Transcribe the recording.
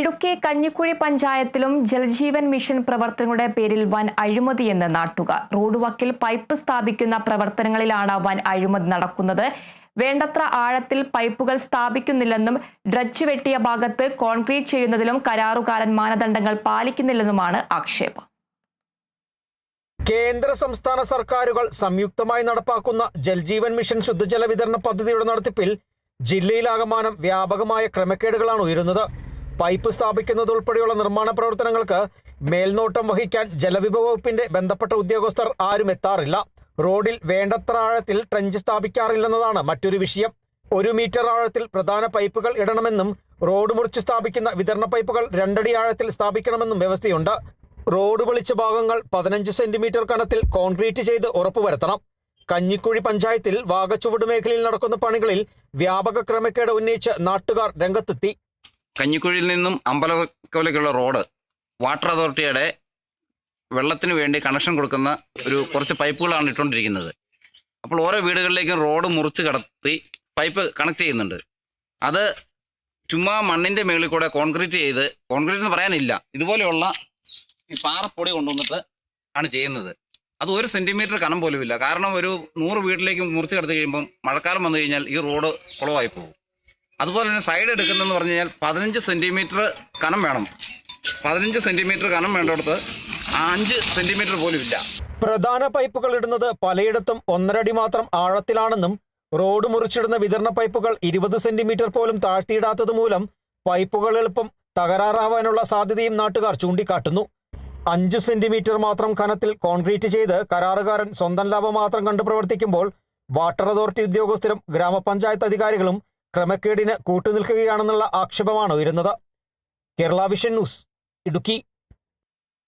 ഇടുക്കി കഞ്ഞിക്കുഴി പഞ്ചായത്തിലും ജലജീവൻ മിഷൻ പ്രവർത്തനങ്ങളുടെ പേരിൽ വൻ അഴിമതിയെന്ന് നാട്ടുകാർ. റോഡ് വക്കിൽ പൈപ്പ് സ്ഥാപിക്കുന്ന പ്രവർത്തനങ്ങളിലാണ് വൻ അഴിമതി നടക്കുന്നത്. വേണ്ടത്ര ആഴത്തിൽ പൈപ്പുകൾ സ്ഥാപിക്കുന്നില്ലെന്നും ഡ്രഡ്ജ് വെട്ടിയ ഭാഗത്ത് കോൺക്രീറ്റ് ചെയ്യുന്നതിലും കരാറുകാരൻ മാനദണ്ഡങ്ങൾ പാലിക്കുന്നില്ലെന്നുമാണ് ആക്ഷേപം. കേന്ദ്ര സംസ്ഥാന സർക്കാരുകൾ സംയുക്തമായി നടപ്പാക്കുന്ന ജൽജീവൻ മിഷൻ ശുദ്ധജല വിതരണ പദ്ധതിയുടെ നടത്തിപ്പിൽ ജില്ലയിലാകമാനം വ്യാപകമായ ക്രമക്കേടുകളാണ് ഉയരുന്നത്. പൈപ്പ് സ്ഥാപിക്കുന്നത് ഉൾപ്പെടെയുള്ള നിർമ്മാണ പ്രവർത്തനങ്ങൾക്ക് മേൽനോട്ടം വഹിക്കാൻ ജലവിഭവ വകുപ്പിന്റെ ബന്ധപ്പെട്ട ഉദ്യോഗസ്ഥർ ആരും എത്താറില്ല. റോഡിൽ വേണ്ടത്ര ആഴത്തിൽ ട്രെഞ്ച് സ്ഥാപിക്കാറില്ലെന്നതാണ് മറ്റൊരു വിഷയം. 1 മീറ്റർ ആഴത്തിൽ പ്രധാന പൈപ്പുകൾ ഇടണമെന്നും റോഡ് മുറിച്ച് സ്ഥാപിക്കുന്ന വിതരണ പൈപ്പുകൾ 2 അടി ആഴത്തിൽ സ്ഥാപിക്കണമെന്നും വ്യവസ്ഥയുണ്ട്. റോഡ് പൊളിച്ച ഭാഗങ്ങൾ 15 സെന്റിമീറ്റർ കനത്തിൽ കോൺക്രീറ്റ് ചെയ്ത് ഉറപ്പുവരുത്തണം. കഞ്ഞിക്കുഴി പഞ്ചായത്തിൽ വാഗച്ചുവട് മേഖലയിൽ നടക്കുന്ന പണികളിൽ വ്യാപക ക്രമക്കേട് ഉന്നയിച്ച് നാട്ടുകാർ രംഗത്തെത്തി. കഞ്ഞിക്കുഴിയിൽ നിന്നും അമ്പലക്കോലേക്കുള്ള റോഡ് വാട്ടർ അതോറിറ്റിയുടെ വെള്ളത്തിന് വേണ്ടി കണക്ഷൻ കൊടുക്കുന്ന കുറച്ച് പൈപ്പുകളാണ് ഇട്ടുകൊണ്ടിരിക്കുന്നത്. അപ്പോൾ ഓരോ വീടുകളിലേക്കും റോഡ് മുറിച്ച് കടത്തി പൈപ്പ് കണക്ട് ചെയ്യുന്നുണ്ട്. അത് ചുമ്മാ മണ്ണിൻ്റെ മുകളിൽ കൂടെ കോൺക്രീറ്റ് എന്ന് പറയാനില്ല, ഇതുപോലെയുള്ള ഈ പാറപ്പൊടി കൊണ്ടുവന്നിട്ട് ആണ് ചെയ്യുന്നത്. അത് 1 സെൻറ്റിമീറ്റർ കനം പോലുമില്ല. കാരണം 100 വീട്ടിലേക്ക് മുറിച്ച് കടത്തി കഴിയുമ്പം മഴക്കാലം വന്നു കഴിഞ്ഞാൽ ഈ റോഡ് കുളമായി പോകും. അതുപോലെ തന്നെ സൈഡ് എടുക്കുന്നതെന്ന് പറഞ്ഞു കഴിഞ്ഞാൽ 15 സെൻറ്റിമീറ്റർ കനം വേണം. 15 സെൻറ്റിമീറ്റർ കനം വേണ്ടടുത്ത് 5 സെൻറ്റിമീറ്റർ പോലും ഇല്ല. പ്രധാന പൈപ്പുകൾ ഇടുന്നത് പലയിടത്തും 1.5 അടി മാത്രം ആഴത്തിലാണെന്നും റോഡ് മുറിച്ചിടുന്ന വിതരണ പൈപ്പുകൾ 20 സെൻറ്റിമീറ്റർ പോലും താഴ്ത്തിയിടാത്തത് മൂലം പൈപ്പുകൾ എളുപ്പം തകരാറാവാനുള്ള സാധ്യതയും നാട്ടുകാർ ചൂണ്ടിക്കാട്ടുന്നു. 5 സെൻറ്റിമീറ്റർ മാത്രം കനത്തിൽ കോൺക്രീറ്റ് ചെയ്ത് കരാറുകാരൻ സ്വന്തം ലാഭം മാത്രം കണ്ടു പ്രവർത്തിക്കുമ്പോൾ വാട്ടർ അതോറിറ്റി ഉദ്യോഗസ്ഥരും ഗ്രാമപഞ്ചായത്ത് അധികാരികളും ക്രമക്കേടിന് കൂട്ടുനിൽക്കുകയാണെന്നുള്ള ആക്ഷേപമാണ് ഉയരുന്നത്. Kerala vision news, Idukki.